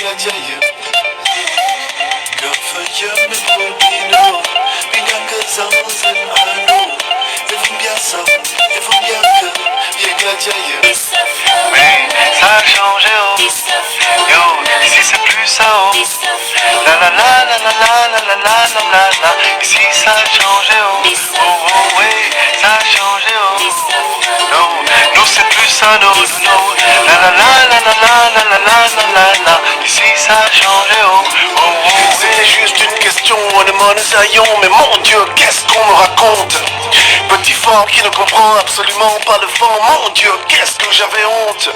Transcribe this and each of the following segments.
Bigajaya Gafaya Mebobino Biganga Zanzan Ano Evumbiasa Evumbiaka Bigajaya. Mais ça a changé oh. Yo, ici c'est plus ça oh. La la la la la la la la la la la la. Ici ça a changé oh. Oh oh ouais, ça a changé oh. Non, nous c'est plus ça non, non, non. La la la la la la la la la la la la. Ici ça a changé oh. Oh oh c'est juste une question de monosaillon. Mais mon Dieu, qu'est-ce qu'on me raconte? Petit fort qui ne comprend absolument pas le vent. Mon Dieu, qu'est-ce que j'avais honte.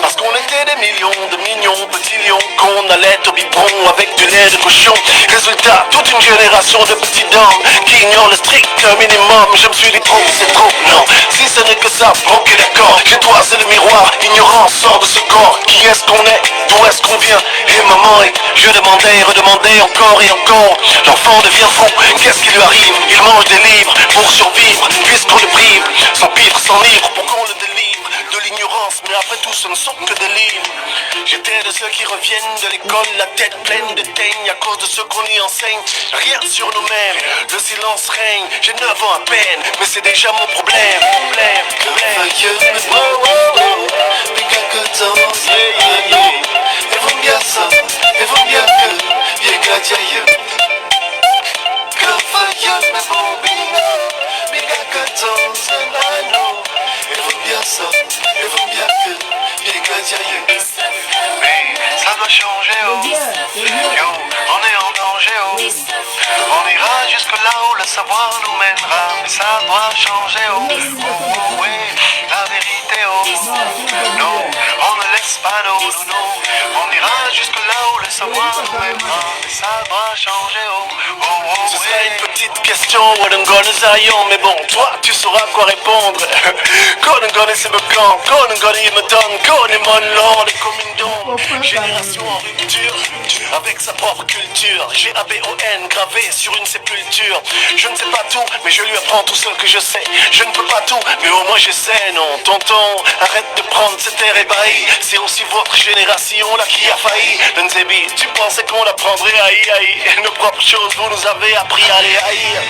Parce qu'on était des millions de mignons petits lions qu'on allait au biberon avec du lait de cochon. Résultat, toute une génération de petits dames qui ignorent le strict minimum. Je me suis dit trop, c'est trop, non. Si ce n'est que ça, ok d'accord. J'ai toisé le miroir, ignorant sort de ce corps. Qui est-ce qu'on est? D'où est-ce qu'on vient? Et maman, et je demandais et redemandais encore et encore. L'enfant devient fou, qu'est-ce qui lui arrive? Il mange des livres pour survivre, puisqu'on le prive. S'empivre, s'enivre pour qu'on le délivre de l'ignorance, mais après tout ce ne sont que des livres. J'étais de ceux qui reviennent de l'école la tête pleine de teigne à cause de ce qu'on y enseigne. Rien sur nous-mêmes, le silence règne. J'ai 9 ans à peine, mais c'est déjà mon problème. mais ça doit changer oh. Yo, on est en danger oh. On ira jusque là où le savoir nous mènera. Mais ça doit changer oh. Oh, oh ouais, la vérité oh. Non, on ne laisse pas non, non, non. On ira jusque là où le savoir nous mènera. Mais ça doit changer oh. Oh, oh Ce ouais. serait une petite question, Zayon, mais bon, toi tu sauras quoi répondre. Konengone c'est me camp, Konengone il me donne, Konemon l'or, les communes. Génération en rupture, avec sa propre culture. G-A-B-O-N gravé sur une sépulture. Je ne sais pas tout, mais je lui apprends tout ce que je sais. Je ne peux pas tout, mais au moins j'essaie, non. Tonton, arrête de prendre cet air ébahi. C'est aussi votre génération là qui a failli. Nzebi, tu pensais qu'on apprendrait à haïr nos propres choses, vous nous avez appris à les haïr.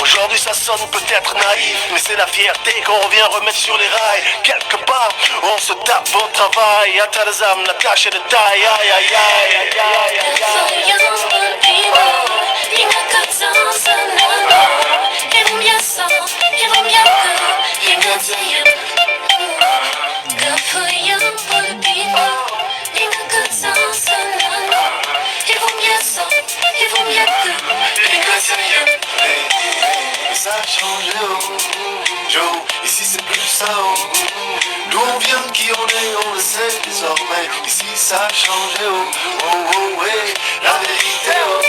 Aujourd'hui ça sonne peut-être naïf, mais c'est la fierté qu'on vient remettre sur les rails. Quelque part, on se tape au travail. Atalazam, la tâche est de taille. Aïe aïe aïe aïe aïe aïe aïe. Ça a changé oh. Joe, ici c'est plus ça oh. D'où on vient, qui on est, on le sait désormais. Ici ça a changé oh. Oh oh ouais, la vérité oh.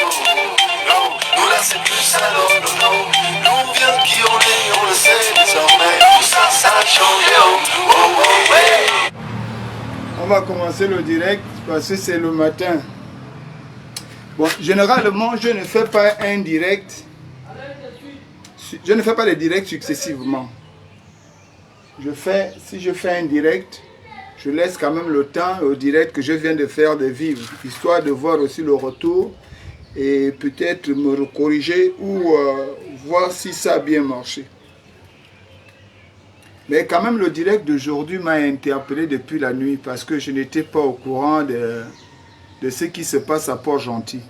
Non, nous là c'est plus ça non, non, non. D'où on vient, qui on est, on le sait désormais. Tout ça, ça a changé oh. Oh oh ouais. On va commencer le direct parce que c'est le matin. Bon, généralement, je ne fais pas un direct. Je ne fais pas les directs successivement. Si je fais un direct, je laisse quand même le temps au direct que je viens de faire de vivre, histoire de voir aussi le retour et peut-être me corriger ou voir si ça a bien marché. Mais quand même, le direct d'aujourd'hui m'a interpellé depuis la nuit parce que je n'étais pas au courant de ce qui se passe à Port-Gentil.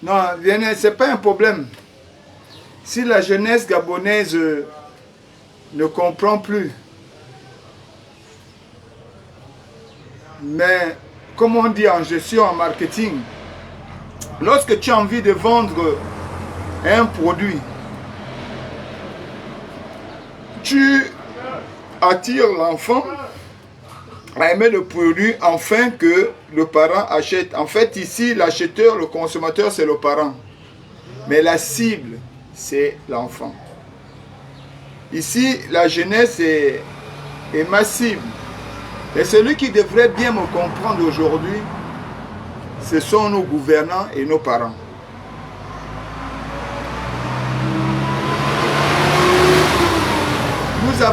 Non, ce n'est pas un problème. Si la jeunesse gabonaise ne comprend plus, mais comme on dit en gestion, en marketing, lorsque tu as envie de vendre un produit, tu attires l'enfant à aimer le produit afin que le parent achète. En fait, ici, l'acheteur, le consommateur, c'est le parent. Mais la cible, c'est l'enfant. Ici, la jeunesse est ma cible. Et celui qui devrait bien me comprendre aujourd'hui, ce sont nos gouvernants et nos parents.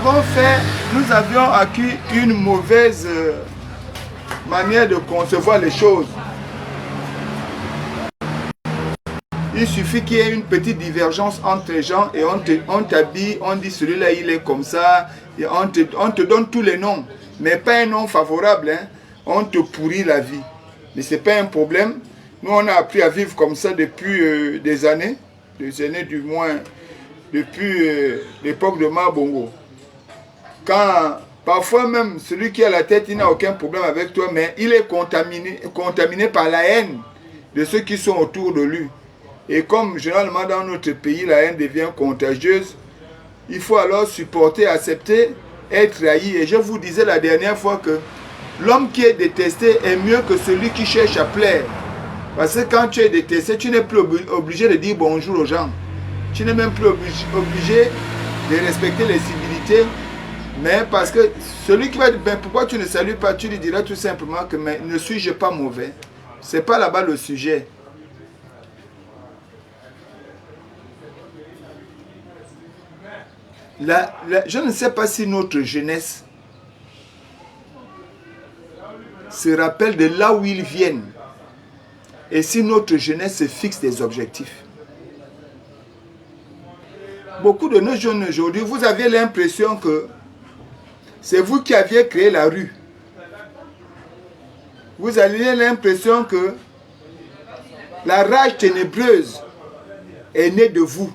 nous avions acquis une mauvaise manière de concevoir les choses. Il suffit qu'il y ait une petite divergence entre les gens et on t'habille, on dit celui-là il est comme ça, et on te donne tous les noms, mais pas un nom favorable, hein. On te pourrit la vie. Mais ce n'est pas un problème. Nous on a appris à vivre comme ça depuis des années du moins, depuis l'époque de Mabongo. Quand parfois même celui qui a la tête, il n'a aucun problème avec toi, mais il est contaminé par la haine de ceux qui sont autour de lui. Et comme généralement dans notre pays, la haine devient contagieuse, il faut alors supporter, accepter, être haï. Et je vous disais la dernière fois que l'homme qui est détesté est mieux que celui qui cherche à plaire. Parce que quand tu es détesté, tu n'es plus obligé de dire bonjour aux gens. Tu n'es même plus obligé de respecter les civilités. Mais parce que celui qui va dire, ben pourquoi tu ne salues pas, tu lui diras tout simplement que mais ne suis-je pas mauvais? Ce n'est pas là-bas le sujet. Je ne sais pas si notre jeunesse se rappelle de là où ils viennent et si notre jeunesse se fixe des objectifs. Beaucoup de nos jeunes aujourd'hui, vous avez l'impression que c'est vous qui aviez créé la rue. Vous avez l'impression que la rage ténébreuse est née de vous.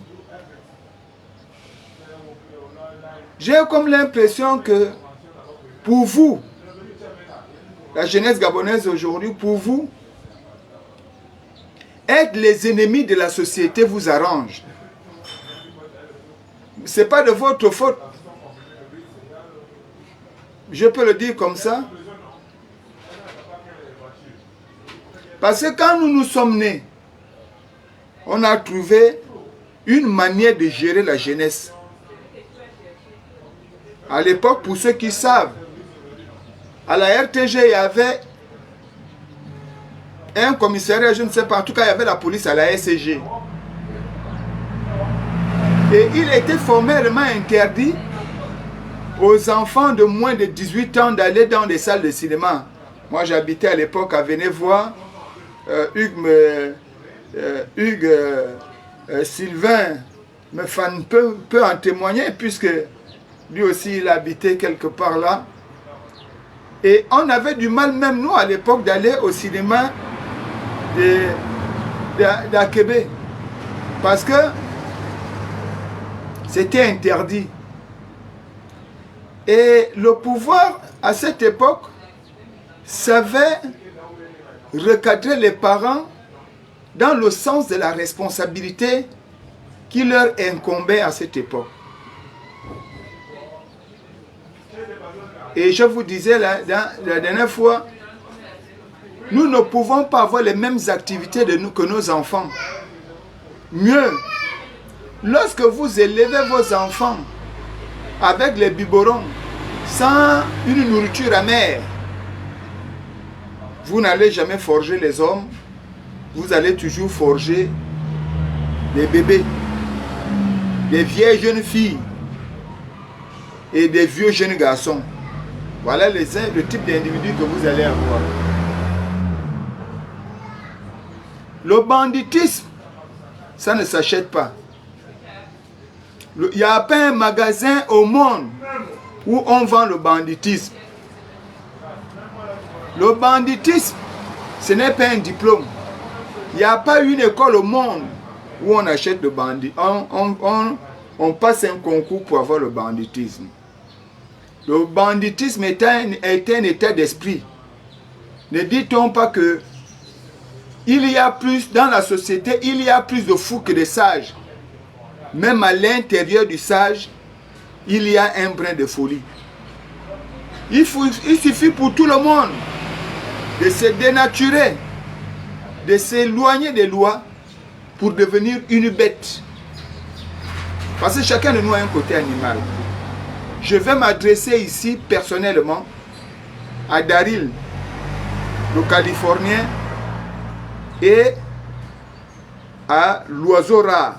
J'ai comme l'impression que pour vous, la jeunesse gabonaise aujourd'hui, pour vous, être les ennemis de la société vous arrange. Ce n'est pas de votre faute. Je peux le dire comme ça. Parce que quand nous sommes nés, on a trouvé une manière de gérer la jeunesse. À l'époque, pour ceux qui savent, à la RTG, il y avait un commissariat, je ne sais pas, en tout cas, il y avait la police à la SCG. Et il était formellement interdit aux enfants de moins de 18 ans d'aller dans des salles de cinéma. Moi, j'habitais à l'époque à Venez-voir. Hugues Sylvain peut en témoigner, puisque lui aussi, il habitait quelque part là. Et on avait du mal, même nous, à l'époque, d'aller au cinéma d'Akébé. Parce que c'était interdit. Et le pouvoir, à cette époque, savait recadrer les parents dans le sens de la responsabilité qui leur incombait à cette époque. Et je vous disais la dernière fois, nous ne pouvons pas avoir les mêmes activités que nos enfants. Mieux, lorsque vous élevez vos enfants avec les biberons, sans une nourriture amère, vous n'allez jamais forger les hommes, vous allez toujours forger des bébés, des vieilles jeunes filles et des vieux jeunes garçons. Voilà le type d'individu que vous allez avoir. Le banditisme, ça ne s'achète pas. Il n'y a pas un magasin au monde où on vend le banditisme. Le banditisme, ce n'est pas un diplôme. Il n'y a pas une école au monde où on achète le banditisme. On passe un concours pour avoir le banditisme. Le banditisme est un état d'esprit. Ne dit-on pas que il y a plus, dans la société, il y a plus de fous que de sages. Même à l'intérieur du sage, il y a un brin de folie. Il suffit pour tout le monde de se dénaturer, de s'éloigner des lois pour devenir une bête. Parce que chacun de nous a un côté animal. Je vais m'adresser ici personnellement à Daryl, le Californien, et à l'oiseau rare.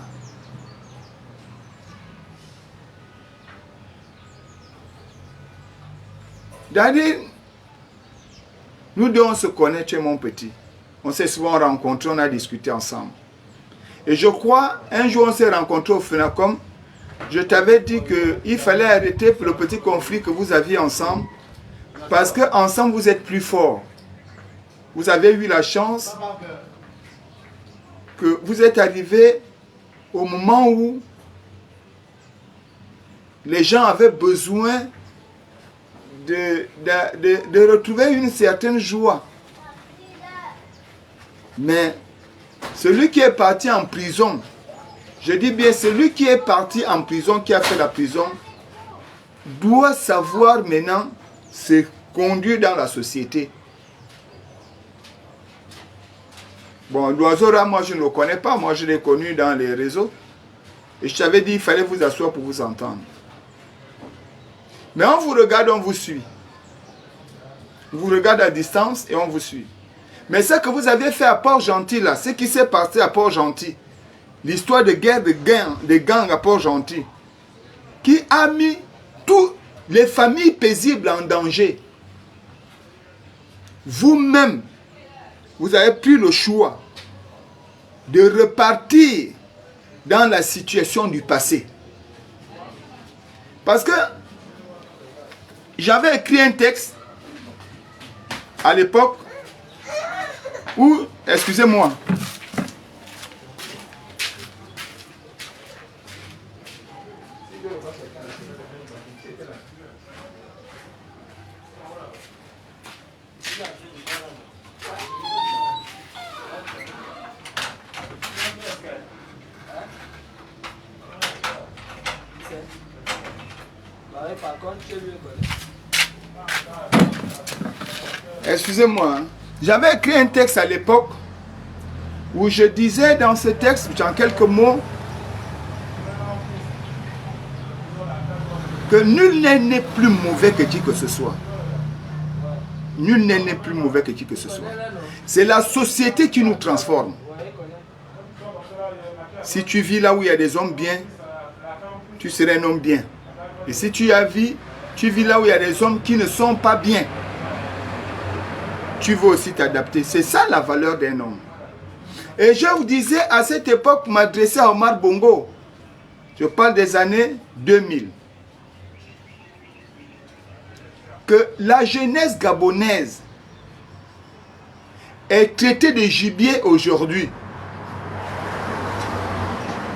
Daryl, nous deux, on se connaît, tu es mon petit. On s'est souvent rencontrés, on a discuté ensemble. Et je crois, un jour, on s'est rencontrés au FENACOM. Je t'avais dit qu'il fallait arrêter le petit conflit que vous aviez ensemble. Parce qu'ensemble, vous êtes plus forts. Vous avez eu la chance que vous êtes arrivé au moment où les gens avaient besoin de retrouver une certaine joie. Mais celui qui est parti en prison, je dis bien celui qui est parti en prison, qui a fait la prison, doit savoir maintenant se conduire dans la société. Bon, l'oiseau là, moi je ne le connais pas, moi je l'ai connu dans les réseaux. Et je t'avais dit, il fallait vous asseoir pour vous entendre. Mais on vous regarde, on vous suit. On vous regarde à distance et on vous suit. Mais ce que vous avez fait à Port-Gentil là, ce qui s'est passé à Port-Gentil, l'histoire de guerre de gangs à Port-Gentil, qui a mis toutes les familles paisibles en danger. Vous-même, vous avez pris le choix de repartir dans la situation du passé. Parce que j'avais écrit un texte à l'époque où, excusez-moi, excusez-moi, j'avais écrit un texte à l'époque où je disais dans ce texte, en quelques mots, que nul n'est né plus mauvais que qui que ce soit. Nul n'est né plus mauvais que qui que ce soit. C'est la société qui nous transforme. Si tu vis là où il y a des hommes bien, tu serais un homme bien. Et si tu vis là où il y a des hommes qui ne sont pas bien, tu veux aussi t'adapter. C'est ça la valeur d'un homme. Et je vous disais à cette époque, m'adresser à Omar Bongo. Je parle des années 2000. Que la jeunesse gabonaise est traitée de gibier aujourd'hui.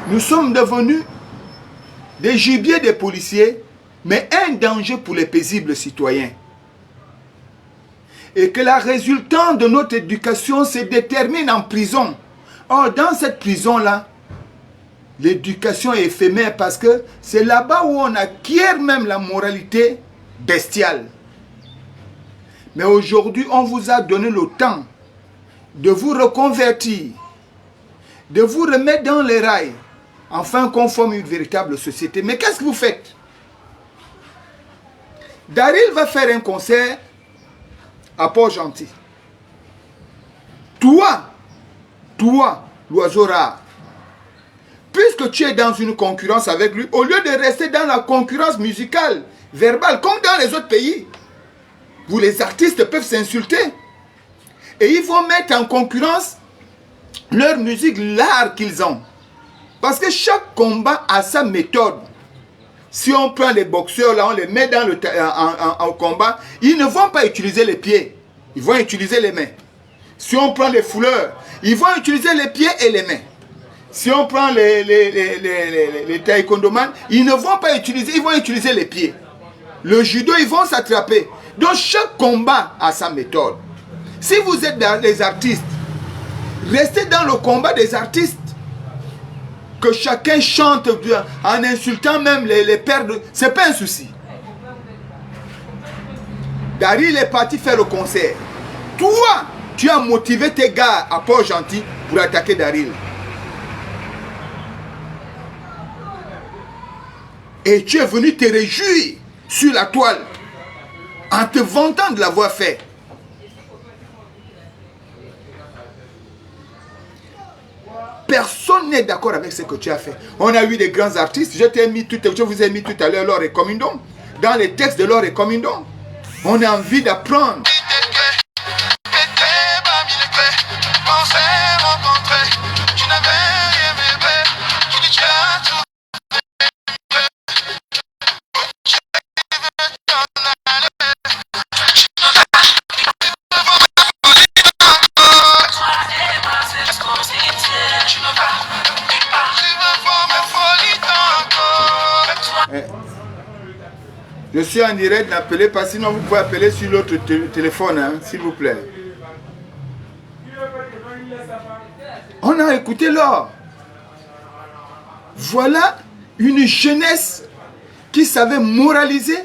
Nous sommes devenus des gibiers des policiers, mais un danger pour les paisibles citoyens. Et que la résultante de notre éducation se détermine en prison. Or, dans cette prison-là, l'éducation est éphémère parce que c'est là-bas où on acquiert même la moralité bestiale. Mais aujourd'hui, on vous a donné le temps de vous reconvertir, de vous remettre dans les rails, afin qu'on forme une véritable société. Mais qu'est-ce que vous faites? Daryl va faire un concert à Port-Gentil. Toi, l'oiseau rare, puisque tu es dans une concurrence avec lui, au lieu de rester dans la concurrence musicale, verbale, comme dans les autres pays, où les artistes peuvent s'insulter, et ils vont mettre en concurrence leur musique, l'art qu'ils ont. Parce que chaque combat a sa méthode. Si on prend les boxeurs, là, on les met dans en combat, ils ne vont pas utiliser les pieds, ils vont utiliser les mains. Si on prend les fouleurs, ils vont utiliser les pieds et les mains. Si on prend les taekwondoman, ils ne vont pas utiliser, ils vont utiliser les pieds. Le judo, ils vont s'attraper. Donc chaque combat a sa méthode. Si vous êtes des artistes, restez dans le combat des artistes. Que chacun chante en insultant même les pères de... C'est pas un souci. Daryl est parti faire le concert. Toi, tu as motivé tes gars à Port-Gentil pour attaquer Daryl. Et tu es venu te réjouir sur la toile en te vantant de l'avoir fait. Personne n'est d'accord avec ce que tu as fait. On a eu des grands artistes. Je vous ai mis tout à l'heure Laure et Comindon. Dans les textes de Laure et Comindon. On a envie d'apprendre. Je suis en direct, n'appelez pas, sinon vous pouvez appeler sur l'autre téléphone, hein, s'il vous plaît. On a écouté l'or. Voilà une jeunesse qui savait moraliser,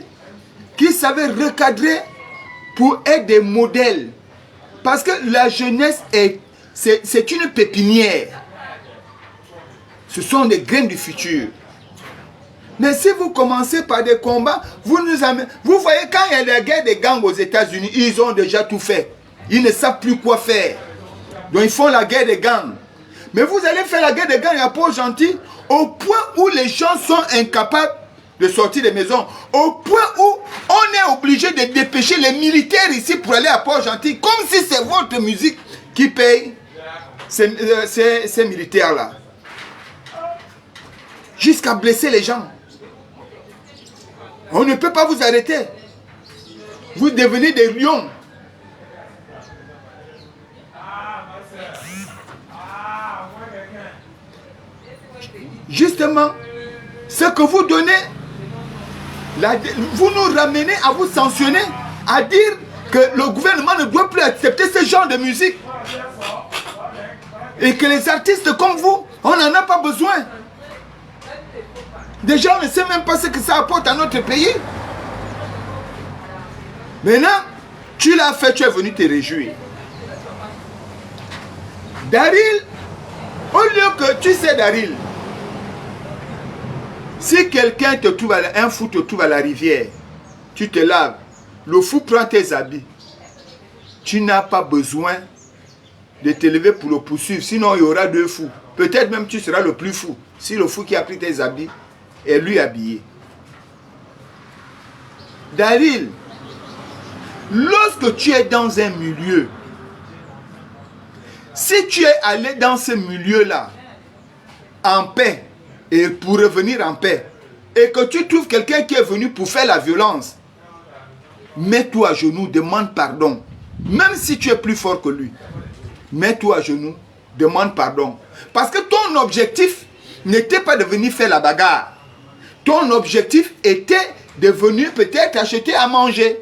qui savait recadrer pour être des modèles. Parce que la jeunesse, c'est une pépinière. Ce sont des graines du futur. Mais si vous commencez par des combats, vous voyez quand il y a la guerre des gangs aux États-Unis, ils ont déjà tout fait. Ils ne savent plus quoi faire. Donc ils font la guerre des gangs. Mais vous allez faire la guerre des gangs à Port-Gentil au point où les gens sont incapables de sortir des maisons. Au point où on est obligé de dépêcher les militaires ici pour aller à Port-Gentil. Comme si c'est votre musique qui paye ces militaires-là. Jusqu'à blesser les gens. On ne peut pas vous arrêter. Vous devenez des lions. Justement, ce que vous donnez, vous nous ramenez à vous sanctionner, à dire que le gouvernement ne doit plus accepter ce genre de musique. Et que les artistes comme vous, on n'en a pas besoin. Déjà, on ne sait même pas ce que ça apporte à notre pays. Maintenant, tu l'as fait, tu es venu te réjouir. Daryl, au lieu que tu sais Daryl, si quelqu'un te trouve, un fou te trouve à la rivière, tu te laves, le fou prend tes habits. Tu n'as pas besoin de te lever pour le poursuivre, sinon il y aura deux fous. Peut-être même tu seras le plus fou, si le fou qui a pris tes habits est lui habillé. Daryl, lorsque tu es dans un milieu, si tu es allé dans ce milieu-là en paix et pour revenir en paix, et que tu trouves quelqu'un qui est venu pour faire la violence, mets-toi à genoux, demande pardon. Même si tu es plus fort que lui, mets-toi à genoux, demande pardon. Parce que ton objectif n'était pas de venir faire la bagarre. Ton objectif était de venir peut-être acheter à manger.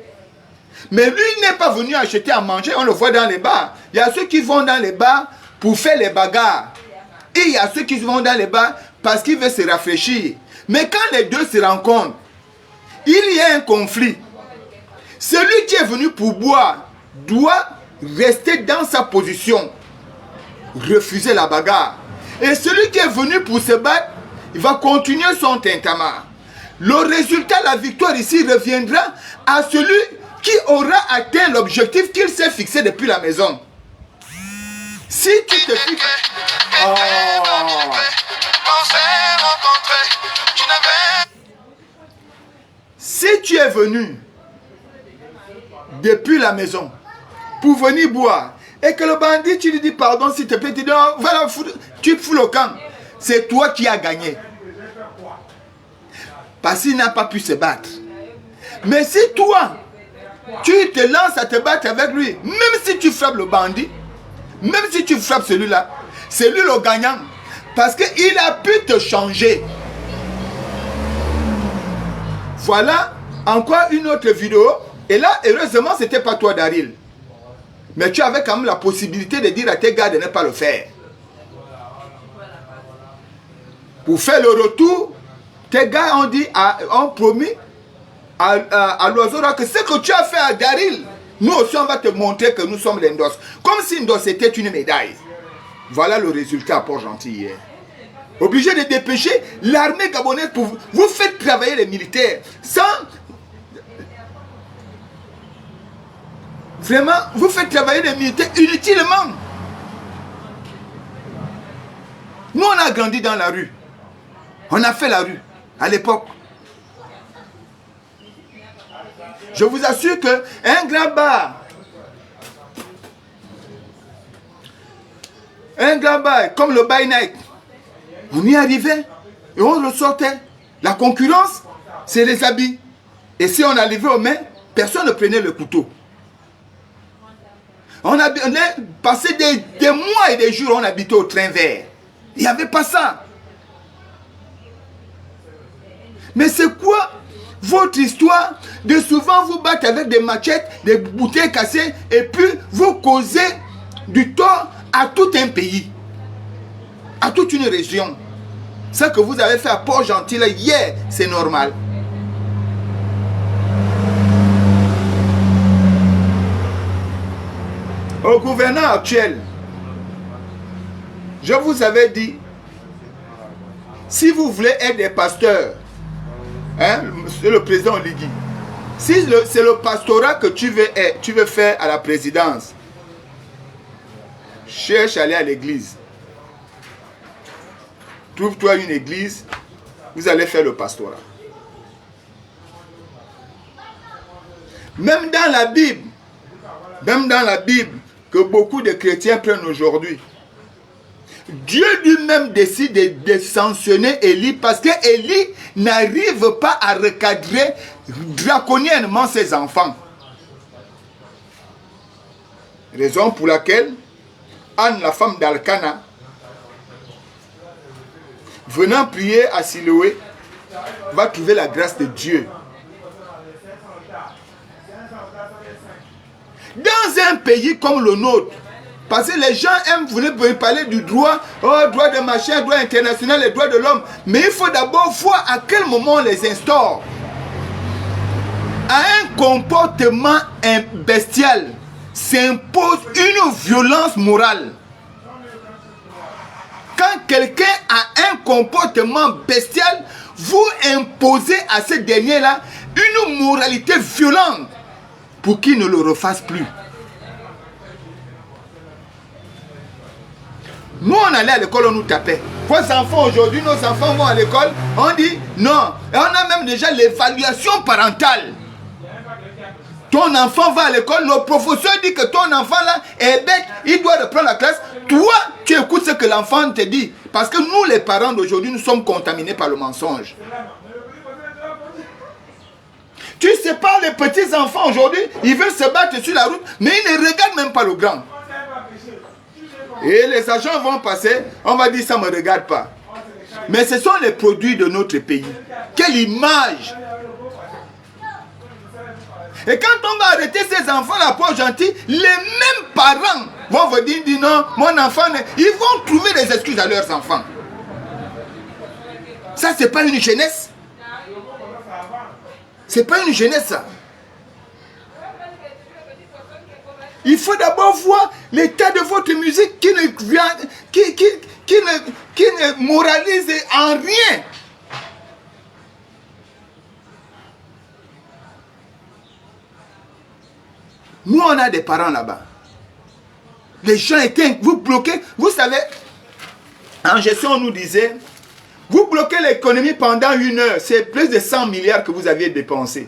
Mais lui n'est pas venu acheter à manger, on le voit dans les bars. Il y a ceux qui vont dans les bars pour faire les bagarres. Et il y a ceux qui vont dans les bars parce qu'ils veulent se rafraîchir. Mais quand les deux se rencontrent, il y a un conflit. Celui qui est venu pour boire doit rester dans sa position, refuser la bagarre. Et celui qui est venu pour se battre, il va continuer son tintamarre. Le résultat, la victoire ici reviendra à celui qui aura atteint l'objectif qu'il s'est fixé depuis la maison. Si tu te fixes... Oh. Si tu es venu depuis la maison pour venir boire et que le bandit, tu lui dis pardon s'il te plaît, tu dis non, voilà, tu fous le camp. C'est toi qui as gagné. Parce qu'il n'a pas pu se battre. Mais si toi, tu te lances à te battre avec lui, même si tu frappes le bandit, même si tu frappes celui-là, c'est lui le gagnant. Parce qu'il a pu te changer. Voilà encore une autre vidéo. Et là, heureusement, ce n'était pas toi, Daryl. Mais tu avais quand même la possibilité de dire à tes gars de ne pas le faire. Pour faire le retour, tes gars ont promis à l'oiseau que ce que tu as fait à Daryl, nous aussi on va te montrer que nous sommes les Ndos. Comme si Ndos était une médaille. Voilà le résultat à Port-Gentil hier. Obligé de dépêcher l'armée gabonaise pour vous faire travailler les militaires sans... Vraiment, vous faites travailler les militaires inutilement. Nous on a grandi dans la rue. On a fait la rue à l'époque. Je vous assure qu'un grand bar, comme le By Night, on y arrivait et on ressortait. La concurrence, c'est les habits. Et si on arrivait aux mains, personne ne prenait le couteau. On a passé des mois et des jours, on habitait au train vert. Il n'y avait pas ça. Mais c'est quoi votre histoire de souvent vous battre avec des machettes, des bouteilles cassées, et puis vous causez du tort à tout un pays, à toute une région. Ce que vous avez fait à Port-Gentil hier, c'est normal. Au gouverneur actuel, je vous avais dit, si vous voulez être des pasteurs, hein, c'est le président Oligui, si c'est le pastorat que tu veux faire à la présidence, cherche à aller à l'église. Trouve-toi une église, vous allez faire le pastorat. Même dans la Bible, que beaucoup de chrétiens prennent aujourd'hui, Dieu lui-même décide de sanctionner Élie parce que Élie n'arrive pas à recadrer draconiennement ses enfants. Raison pour laquelle Anne, la femme d'Alcana, venant prier à Siloé, va trouver la grâce de Dieu. Dans un pays comme le nôtre, parce que les gens aiment venir parler du droit, droit de machin, droit international, les droits de l'homme, mais il faut d'abord voir à quel moment on les instaure. À un comportement bestial s'impose une violence morale. Quand quelqu'un a un comportement bestial, vous imposez à ce dernier-là une moralité violente pour qu'il ne le refasse plus. Nous, on allait à l'école, on nous tapait. Vos enfants aujourd'hui, nos enfants vont à l'école, on dit non. Et on a même déjà l'évaluation parentale. Ton enfant va à l'école, le professeur dit que ton enfant là est bête, il doit reprendre la classe. Toi, tu écoutes ce que l'enfant te dit. Parce que nous, les parents d'aujourd'hui, nous sommes contaminés par le mensonge. Tu sais pas, les petits enfants aujourd'hui, ils veulent se battre sur la route, mais ils ne regardent même pas le grand. Et les agents vont passer, on va dire ça ne me regarde pas. Mais ce sont les produits de notre pays. Quelle image! Et quand on va arrêter ces enfants à Port-Gentil, les mêmes parents vont vous dire non, mon enfant, ils vont trouver des excuses à leurs enfants. Ça, c'est pas une jeunesse. C'est pas une jeunesse, ça. Il faut d'abord voir l'état de votre musique qui ne moralise en rien. Nous, on a des parents là-bas. Les gens étaient... Vous bloquez... Vous savez, en gestion, on nous disait, vous bloquez l'économie pendant 1 heure. C'est plus de 100 milliards que vous aviez dépensé.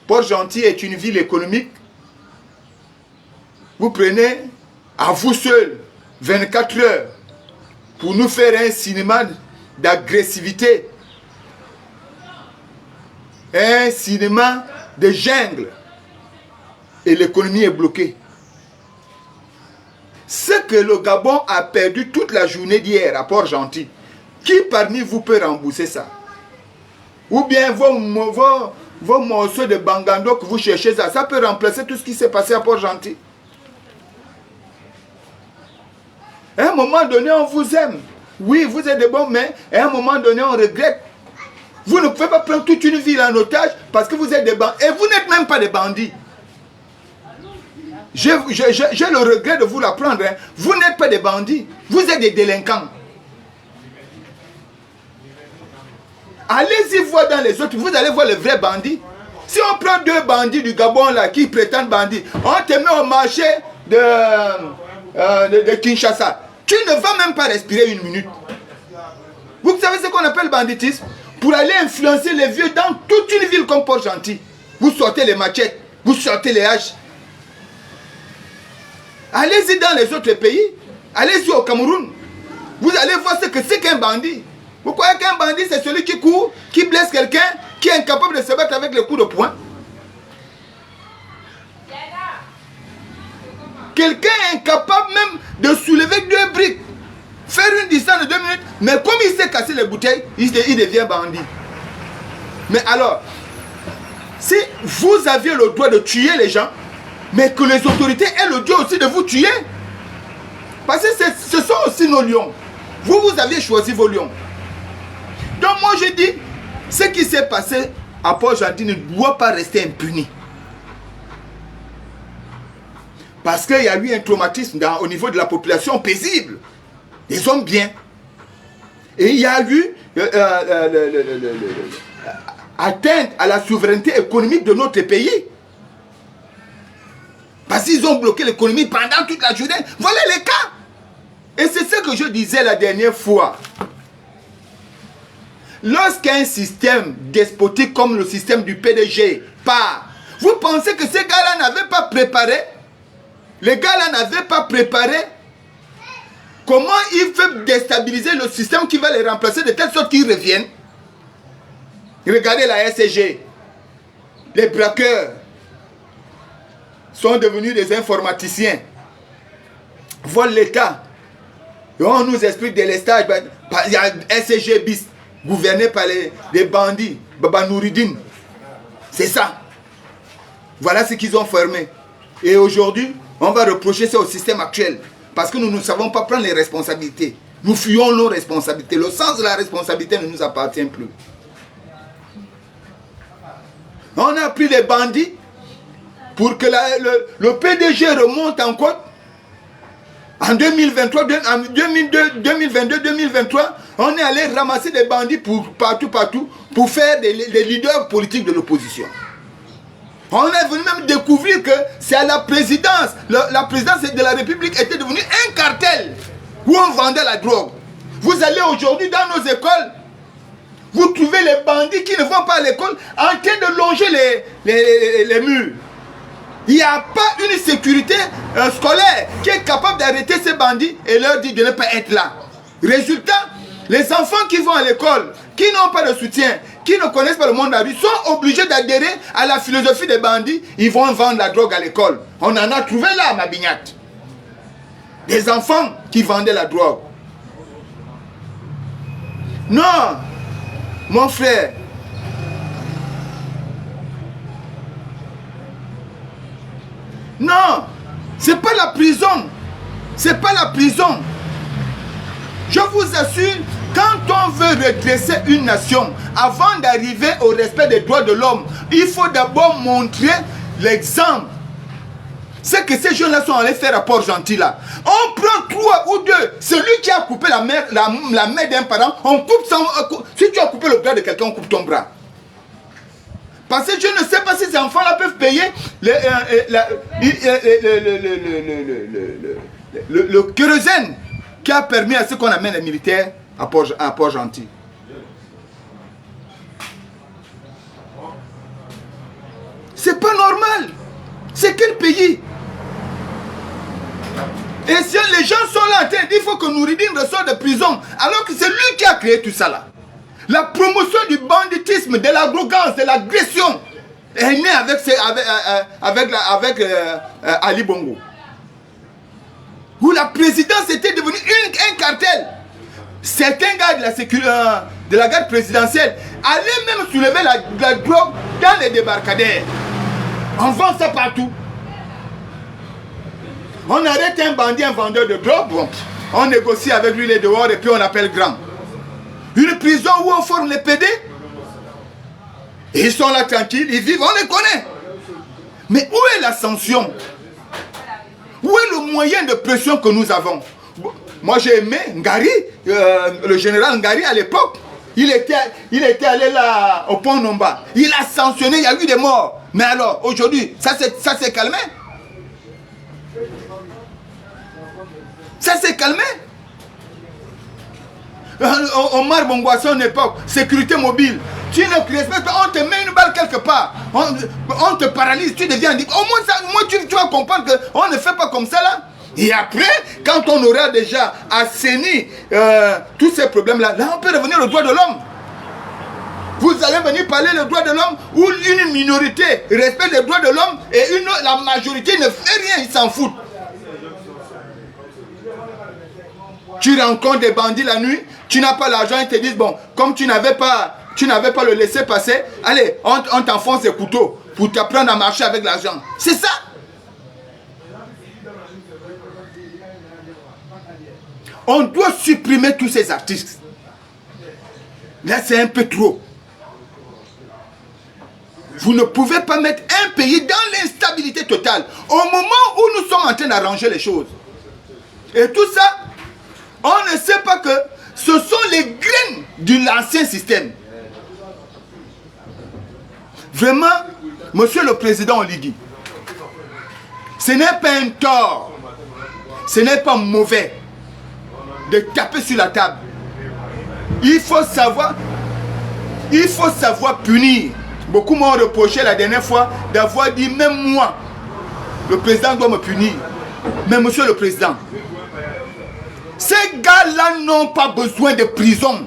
Port-Gentil est une ville économique. Vous prenez à vous seul 24 heures pour nous faire un cinéma d'agressivité. Un cinéma de jungle. Et l'économie est bloquée. Ce que le Gabon a perdu toute la journée d'hier à Port-Gentil, qui parmi vous peut rembourser ça? Ou bien vos morceaux de Bangando que vous cherchez, ça peut remplacer tout ce qui s'est passé à Port-Gentil. À un moment donné, on vous aime. Oui, vous êtes de bons, mais à un moment donné, on regrette. Vous ne pouvez pas prendre toute une ville en otage parce que vous êtes des bandits. Et vous n'êtes même pas des bandits. J'ai le regret de vous l'apprendre. Hein. Vous n'êtes pas des bandits. Vous êtes des délinquants. Allez-y voir dans les autres. Vous allez voir les vrais bandits. Si on prend 2 bandits du Gabon là qui prétendent bandits, on te met au marché de Kinshasa. Tu ne vas même pas respirer 1 minute. Vous savez ce qu'on appelle banditisme? pour aller influencer les vieux dans toute une ville comme Port-Gentil. Vous sortez les machettes, vous sortez les haches. Allez-y dans les autres pays, allez-y au Cameroun. Vous allez voir ce que c'est qu'un bandit. Vous croyez qu'un bandit, c'est celui qui court, qui blesse quelqu'un, qui est incapable de se battre avec les coups de poing? Quelqu'un est incapable même de soulever 2 briques, faire une distance de 2 minutes, mais comme il s'est cassé les bouteilles, il devient bandit. Mais alors, si vous aviez le droit de tuer les gens, mais que les autorités aient le droit aussi de vous tuer, parce que ce sont aussi nos lions. Vous aviez choisi vos lions. Donc moi je dis, ce qui s'est passé à Port-Gentil ne doit pas rester impuni. Parce qu'il y a eu un traumatisme au niveau de la population paisible. Des hommes bien. Et il y a eu atteinte à la souveraineté économique de notre pays. Parce qu'ils ont bloqué l'économie pendant toute la journée. Voilà les cas. Et c'est ce que je disais la dernière fois. Lorsqu'un système despotique comme le système du PDG part, vous pensez que ces gars-là n'avaient pas préparé? Les gars-là n'avaient pas préparé comment ils veulent déstabiliser le système qui va les remplacer de telle sorte qu'ils reviennent. Regardez la SCG. Les braqueurs sont devenus des informaticiens. Volent l'État. Et on nous explique des lestages. Il y a SCG bis, gouverné par les bandits. Baba Nouridine. C'est ça. Voilà ce qu'ils ont formé. Et aujourd'hui, on va reprocher ça au système actuel. Parce que nous ne savons pas prendre les responsabilités. Nous fuyons nos responsabilités. Le sens de la responsabilité ne nous appartient plus. On a pris les bandits pour que le PDG remonte en côte. En 2023, en 2022, 2023, on est allé ramasser des bandits partout, pour faire des leaders politiques de l'opposition. On est venu même découvrir que c'est à la présidence. La présidence de la République était devenue un cartel où on vendait la drogue. Vous allez aujourd'hui dans nos écoles, vous trouvez les bandits qui ne vont pas à l'école en train de longer les murs. Il n'y a pas une sécurité scolaire qui est capable d'arrêter ces bandits et leur dire de ne pas être là. Résultat, les enfants qui vont à l'école, qui n'ont pas de soutien, qui ne connaissent pas le monde de la rue, sont obligés d'adhérer à la philosophie des bandits. Ils vont vendre la drogue à l'école. On en a trouvé là, ma bignate. Des enfants qui vendaient la drogue. Non, mon frère. Non, c'est pas la prison. C'est pas la prison. Je vous assure, quand on veut redresser une nation, avant d'arriver au respect des droits de l'homme, il faut d'abord montrer l'exemple. Ce que ces jeunes-là sont allés faire à Port-Gentil là. On prend 3 ou 2. Celui qui a coupé la main d'un parent, on coupe son... Si tu as coupé le bras de quelqu'un, on coupe ton bras. Parce que je ne sais pas si ces enfants-là peuvent payer le kérosène qui a permis à ce qu'on amène les militaires à Port-Gentil. C'est pas normal. C'est quel pays? Et si les gens sont là en train de dire qu'il faut que Nouridine ressorte de prison, alors que c'est lui qui a créé tout ça là. La promotion du banditisme, de l'arrogance, de l'agression est née avec Ali Bongo. Où la présidence était devenue un cartel. Certains gars de la garde présidentielle allaient même soulever la drogue dans les débarcadères. On vend ça partout. On arrête un bandit, un vendeur de drogue, bon, on négocie avec lui les dehors et puis on appelle grand. Une prison où on forme les PD. Et ils sont là tranquilles, ils vivent, on les connaît. Mais où est la sanction? Où est le moyen de pression que nous avons? Moi j'ai aimé Ngari, le général Ngari à l'époque. Il était allé là au pont Nomba. Il a sanctionné, il y a eu des morts. Mais alors, aujourd'hui, ça s'est calmé? Ça s'est calmé? Omar Bongo à son époque, sécurité mobile. Tu ne respectes pas, on te met une balle quelque part. On te paralyse, tu deviens dit. Au moins, ça, moi, tu vas comprendre qu'on ne fait pas comme ça là. Et après, quand on aura déjà assaini tous ces problèmes-là, là, on peut revenir au droit de l'homme. Vous allez venir parler le droit de l'homme où une minorité respecte les droits de l'homme et la majorité ne fait rien, ils s'en foutent. Tu rencontres des bandits la nuit, tu n'as pas l'argent, ils te disent, bon, comme tu n'avais pas le laisser passer, allez, on t'enfonce des couteaux pour t'apprendre à marcher avec l'argent. C'est ça. On doit supprimer tous ces artistes. Là, c'est un peu trop. Vous ne pouvez pas mettre un pays dans l'instabilité totale au moment où nous sommes en train d'arranger les choses. Et tout ça, on ne sait pas que ce sont les graines de l'ancien système. Vraiment, monsieur le président Oligui, ce n'est pas un tort, ce n'est pas mauvais de taper sur la table. Il faut savoir punir. Beaucoup m'ont reproché la dernière fois d'avoir dit, même moi, le président doit me punir. Mais monsieur le président, ces gars-là n'ont pas besoin de prison.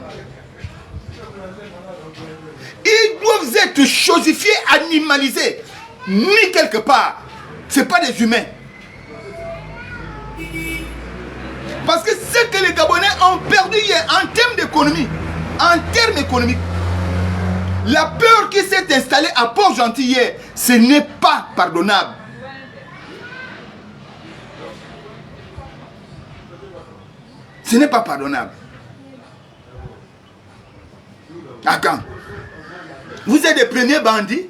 Ils doivent être chosifiés, animalisés, mis quelque part. Ce n'est pas des humains. Parce que ce que les Gabonais ont perdu hier en termes d'économie, la peur qui s'est installée à Port-Gentil hier, ce n'est pas pardonnable. Ce n'est pas pardonnable. À quand? Vous êtes des premiers bandits.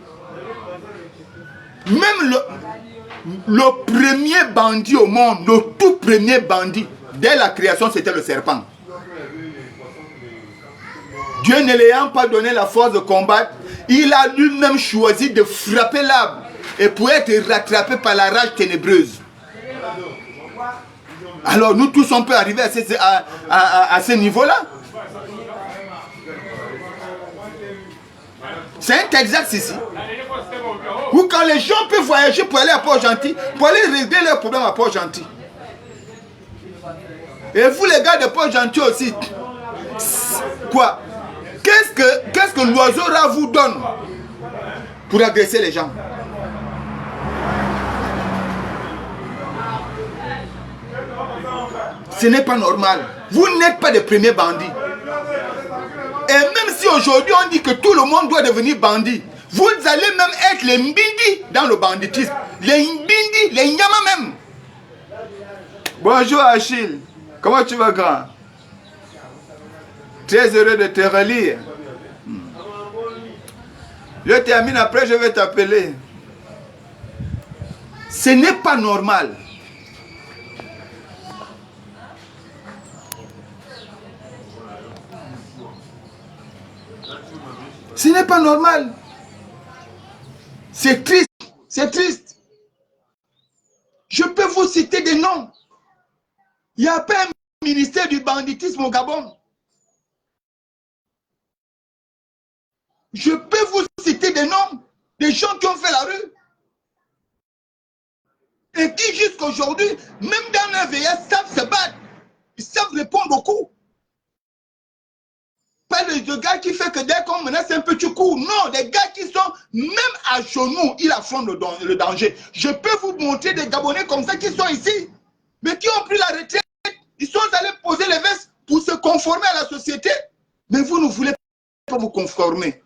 Même le premier bandit au monde, le tout premier bandit, dès la création, c'était le serpent. Dieu ne l'ayant pas donné la force de combattre, il a lui-même choisi de frapper l'arbre et pour être rattrapé par la rage ténébreuse. Alors nous tous on peut arriver à ce niveau-là. C'est un Texas ici. Où quand les gens peuvent voyager pour aller à Port-Gentil, pour aller régler leurs problèmes à Port-Gentil. Et vous les gars de Port-Gentil aussi. Quoi? Qu'est-ce que l'oiseau là vous donne pour agresser les gens? Ce n'est pas normal. Vous n'êtes pas les premiers bandits. Et même si aujourd'hui on dit que tout le monde doit devenir bandit, vous allez même être les mbindi dans le banditisme. Les mbindi, les nyama même. Bonjour Achille. Comment tu vas, grand? Très heureux de te relire. Je termine, après je vais t'appeler. Ce n'est pas normal. Ce n'est pas normal. C'est triste. C'est triste. Je peux vous citer des noms. Il n'y a pas un ministère du banditisme au Gabon. Je peux vous citer des noms, des gens qui ont fait la rue. Et qui jusqu'à aujourd'hui, même dans un VS, savent se battre. Ils savent répondre au coup. Pas le gars qui fait que dès qu'on menace un petit coup. Non, des gars qui sont même à genoux, ils affrontent le danger. Je peux vous montrer des Gabonais comme ça qui sont ici, mais qui ont pris la retraite. Ils sont allés poser les vestes pour se conformer à la société. Mais vous ne voulez pas vous conformer.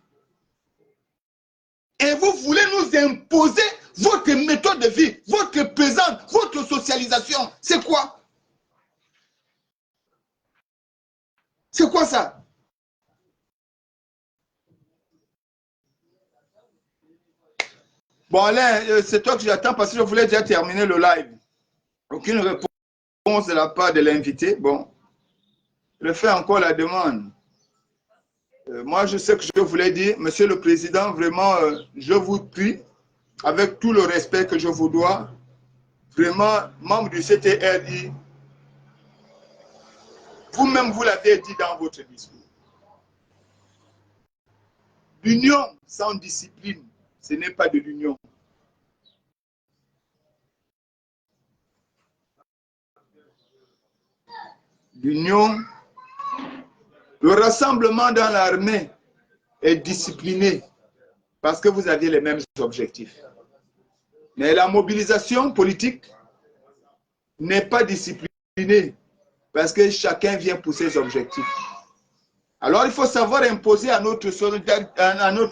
Et vous voulez nous imposer votre méthode de vie, votre présence, votre socialisation. C'est quoi? C'est quoi ça? Bon Alain, c'est toi que j'attends parce que je voulais déjà terminer le live. Aucune réponse de la part de l'invité. Bon, je fais encore la demande. Moi, je sais que je voulais dire, Monsieur le Président, vraiment, je vous prie, avec tout le respect que je vous dois, vraiment, membre du CTRI, Vous-même, vous l'avez dit dans votre discours. L'union sans discipline, ce n'est pas de l'union. L'union, le rassemblement dans l'armée est discipliné parce que vous aviez les mêmes objectifs. Mais la mobilisation politique n'est pas disciplinée parce que chacun vient pour ses objectifs. Alors il faut savoir imposer à notre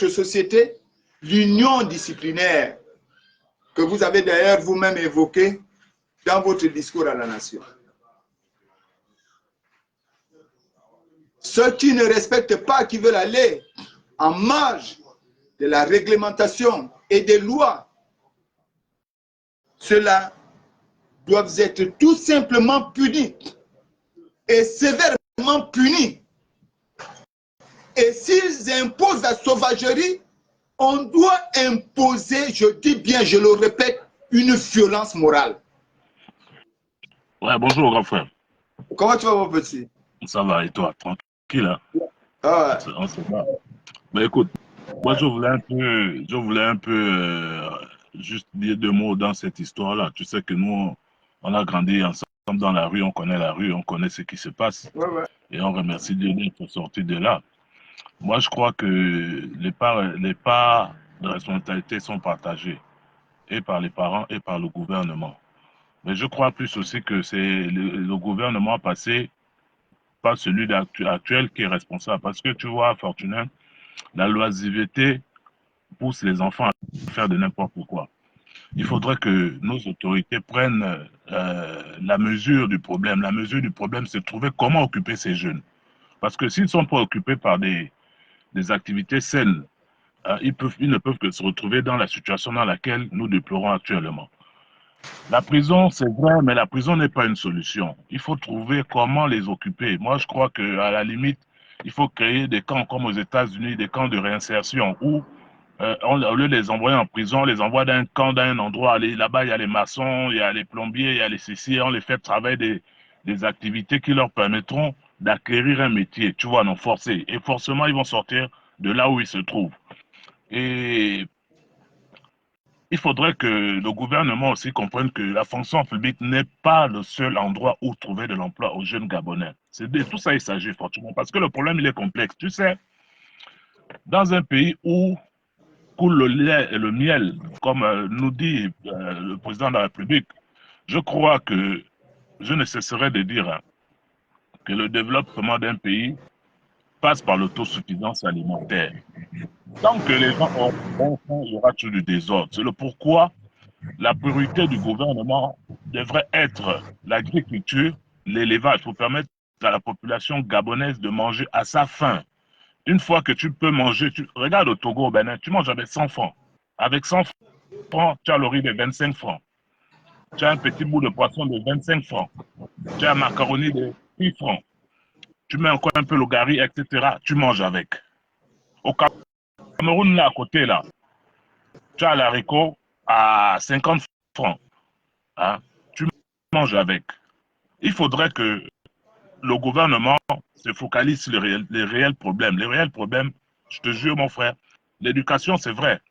société l'union disciplinaire que vous avez d'ailleurs vous-même évoquée dans votre discours à la nation. Ceux qui ne respectent pas, qui veulent aller en marge de la réglementation et des lois, ceux-là doivent être tout simplement punis et sévèrement punis. Et s'ils imposent la sauvagerie, on doit imposer, je dis bien, je le répète, une violence morale. Ouais, bonjour, grand frère. Comment tu vas, mon petit? Ça va, et toi? Tranquille, hein? Ah. On se bat. Mais écoute, moi, je voulais un peu juste dire deux mots dans cette histoire-là. Tu sais que nous, on a grandi ensemble dans la rue, on connaît ce qui se passe. Ouais, ouais. Et on remercie Dieu d'être sorti de là. Moi, je crois que les parts de responsabilité sont partagées, et par les parents et par le gouvernement. Mais je crois plus aussi que c'est le gouvernement passé, pas celui actuel, qui est responsable. Parce que tu vois, Fortuné, la loisiveté pousse les enfants à faire de n'importe quoi. Il faudrait que nos autorités prennent la mesure du problème. La mesure du problème, c'est de trouver comment occuper ces jeunes. Parce que s'ils ne sont pas occupés par des activités saines, ils ne peuvent que se retrouver dans la situation dans laquelle nous déplorons actuellement. La prison, c'est vrai, mais la prison n'est pas une solution. Il faut trouver comment les occuper. Moi, je crois qu'à la limite, il faut créer des camps comme aux États-Unis, des camps de réinsertion où, au lieu de les envoyer en prison, on les envoie d'un camp, dans un endroit. Là-bas, il y a les maçons, il y a les plombiers, il y a les caissiers. On les fait travailler des activités qui leur permettront d'acquérir un métier, tu vois, non forcé. Et forcément, ils vont sortir de là où ils se trouvent. Et il faudrait que le gouvernement aussi comprenne que la fonction publique n'est pas le seul endroit où trouver de l'emploi aux jeunes Gabonais. C'est de tout ça il s'agit fortement. Parce que le problème, il est complexe. Tu sais, dans un pays où coule le lait et le miel, comme nous dit le président de la République, je crois que je ne cesserai de dire que le développement d'un pays passe par l'autosuffisance alimentaire. Tant que les gens auront faim, il y aura toujours du désordre. C'est le pourquoi la priorité du gouvernement devrait être l'agriculture, l'élevage, pour permettre à la population gabonaise de manger à sa faim. Une fois que tu peux manger, regarde au Togo, au Bénin, tu manges avec 100 francs. Avec 100 francs, tu as le riz de 25 francs. Tu as un petit bout de poisson de 25 francs. Tu as un macaroni de 6 francs. Tu mets encore un peu le gari, etc. Tu manges avec. Au Cameroun, là, à côté, là, tu as l'haricot à 50 francs. Hein? Tu manges avec. Il faudrait que le gouvernement se focalise sur les réels problèmes. Les réels problèmes, je te jure, mon frère, l'éducation, c'est vrai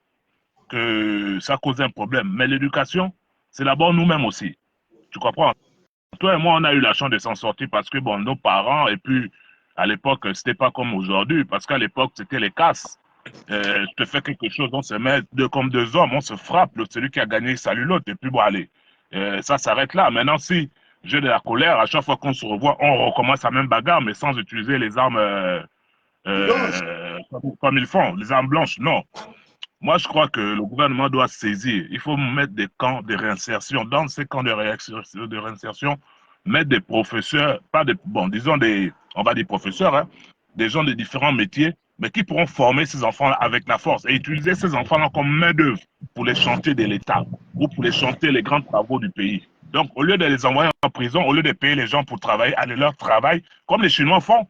que ça cause un problème. Mais l'éducation, c'est d'abord nous-mêmes aussi. Tu comprends? Toi et moi, on a eu la chance de s'en sortir parce que, bon, nos parents, et puis, à l'époque, c'était pas comme aujourd'hui, parce qu'à l'époque, c'était les casses. Je te fais quelque chose, on se met comme deux hommes, on se frappe, celui qui a gagné salue l'autre, et puis bon, allez, ça s'arrête là. Maintenant, si j'ai de la colère, à chaque fois qu'on se revoit, on recommence la même bagarre, mais sans utiliser les armes comme ils font, les armes blanches, non. Moi, je crois que le gouvernement doit saisir. Il faut mettre des camps de réinsertion. Dans ces camps de réinsertion, mettre des professeurs, pas des, bon, disons des, on va dire professeurs, hein, des gens de différents métiers, mais qui pourront former ces enfants avec la force et utiliser ces enfants-là comme main-d'œuvre pour les chantiers de l'État ou pour les chantiers, les grands travaux du pays. Donc, au lieu de les envoyer en prison, au lieu de payer les gens pour travailler, aller leur travail, comme les Chinois font.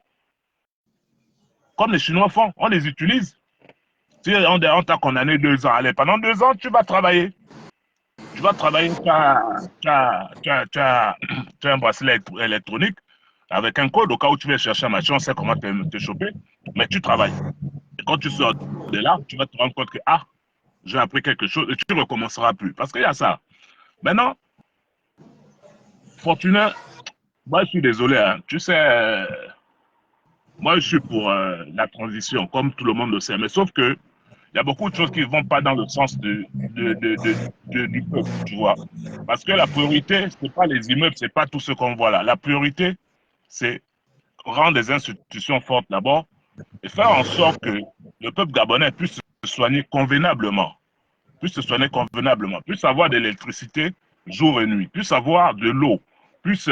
Comme les Chinois font, on les utilise. Si on t'a condamné 2 ans, allez, pendant 2 ans, tu vas travailler. Tu vas travailler, tu as un bracelet électronique. avec un code au cas où tu vas chercher un machin, on sait comment te choper, mais tu travailles. Et quand tu sors de là, tu vas te rendre compte que, ah, j'ai appris quelque chose et tu ne recommenceras plus. Parce qu'il y a ça. Maintenant, Fortuné, moi je suis désolé, hein. Tu sais, moi je suis pour la transition, comme tout le monde le sait, mais sauf que il y a beaucoup de choses qui ne vont pas dans le sens du peuple, tu vois. Parce que la priorité, ce n'est pas les immeubles, ce n'est pas tout ce qu'on voit là. La priorité, c'est rendre des institutions fortes d'abord et faire en sorte que le peuple gabonais puisse se soigner convenablement, puisse avoir de l'électricité jour et nuit, puisse avoir de l'eau, puisse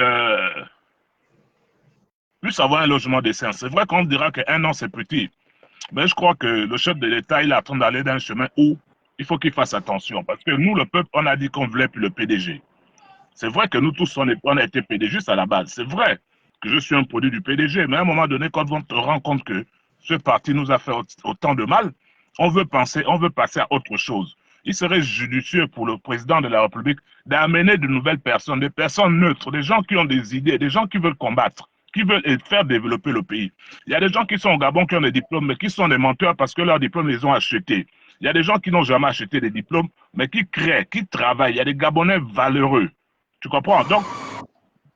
avoir un logement décent. C'est vrai qu'on dira qu'un an, c'est petit, mais je crois que le chef de l'État, il est en train d'aller dans un chemin où il faut qu'il fasse attention. Parce que nous, le peuple, on a dit qu'on voulait plus le PDG. C'est vrai que nous tous, on a été PDG à la base. C'est vrai que je suis un produit du PDG. Mais à un moment donné, quand on se rend compte que ce parti nous a fait autant de mal, on veut passer à autre chose. Il serait judicieux pour le président de la République d'amener de nouvelles personnes, des personnes neutres, des gens qui ont des idées, des gens qui veulent combattre, qui veulent faire développer le pays. Il y a des gens qui sont au Gabon qui ont des diplômes, mais qui sont des menteurs parce que leurs diplômes, ils ont achetés. Il y a des gens qui n'ont jamais acheté des diplômes, mais qui créent, qui travaillent. Il y a des Gabonais valeureux. Tu comprends? Donc,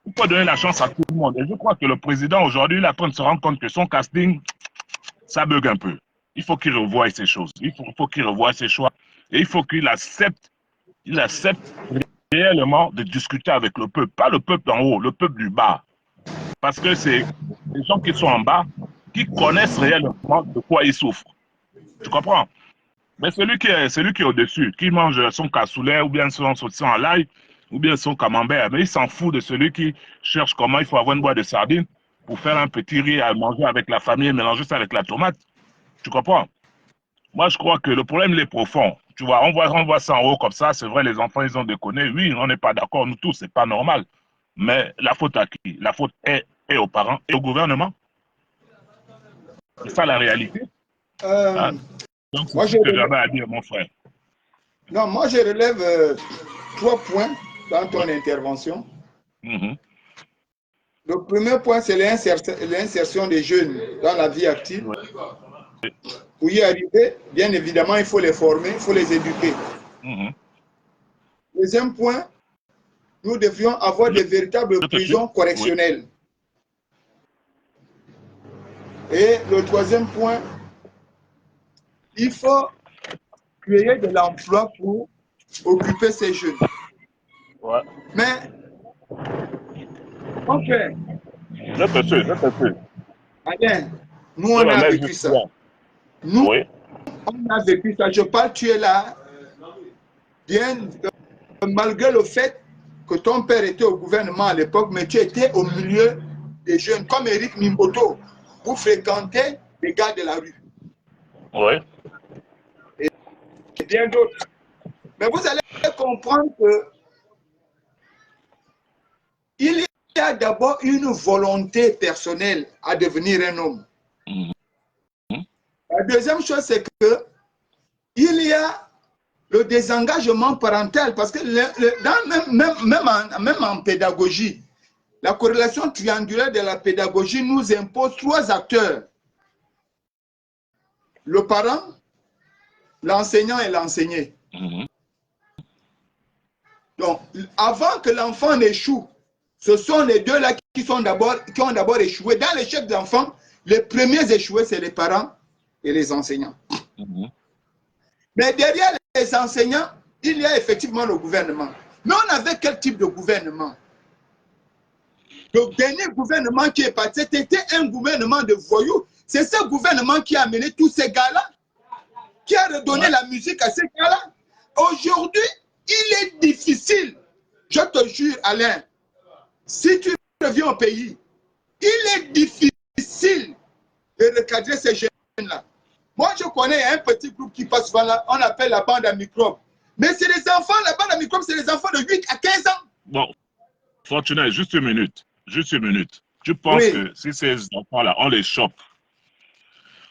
il faut donner la chance à tout le monde. Et je crois que le président, aujourd'hui, il est en train de se rendre compte que son casting, ça bug un peu. Il faut qu'il revoie ces choses. Il faut qu'il revoie ses choix. Et il faut qu'il accepte réellement de discuter avec le peuple. Pas le peuple d'en haut, le peuple du bas. Parce que c'est les gens qui sont en bas qui connaissent réellement de quoi ils souffrent. Tu comprends? Mais celui qui est au-dessus, qui mange son cassoulet ou bien son saucisson en l'ail, ou bien son camembert, mais il s'en fout de celui qui cherche comment il faut avoir une boîte de sardines pour faire un petit riz à manger avec la famille et mélanger ça avec la tomate. Tu comprends? Moi, je crois que le problème, il est profond. Tu vois, on voit ça en haut comme ça. C'est vrai, les enfants, ils ont déconné. Oui, on n'est pas d'accord, nous tous, c'est pas normal. Mais la faute à qui? La faute est aux parents et au gouvernement. C'est ça la réalité. Hein? Donc, c'est ce que j'avais à dire, mon frère. Non, moi, je relève 3 points dans ton intervention. Le premier point, c'est l'insertion des jeunes dans la vie active. Pour y arriver, bien évidemment, il faut les former, il faut les éduquer. Deuxième point, nous devions avoir de véritables prisons correctionnelles. Et le troisième point, il faut créer de l'emploi pour occuper ces jeunes. Ouais. Mais, ok. Je te suis. Alain, nous, on a vécu ça. Nous, on a vécu ça. Je parle, tu es là. Bien, malgré le fait que ton père était au gouvernement à l'époque, mais tu étais au milieu des jeunes, comme Eric Mimboto. Vous fréquentez les gars de la rue. Oui. Et bien d'autres. Mais vous allez comprendre que il y a d'abord une volonté personnelle à devenir un homme. La deuxième chose, c'est que il y a le désengagement parental, parce que même en pédagogie, la corrélation triangulaire de la pédagogie nous impose 3 acteurs. Le parent, l'enseignant et l'enseigné. Donc, avant que l'enfant n'échoue, ce sont les deux-là qui ont d'abord échoué. Dans l'échec de l'enfant, les premiers échoués, c'est les parents et les enseignants. Mais derrière les enseignants, il y a effectivement le gouvernement. Mais on avait quel type de gouvernement? Le dernier gouvernement qui est parti, c'était un gouvernement de voyous. C'est ce gouvernement qui a amené tous ces gars-là, qui a redonné la musique à ces gars-là. Aujourd'hui, il est difficile, je te jure, Alain, si tu reviens au pays, il est difficile de recadrer ces jeunes-là. Moi, je connais un petit groupe qui passe souvent là, on appelle la bande à microbes. Mais c'est les enfants, la bande à microbes, c'est les enfants de 8 à 15 ans. Bon, Fortuné, juste une minute. Tu penses que si ces enfants-là, on les chope,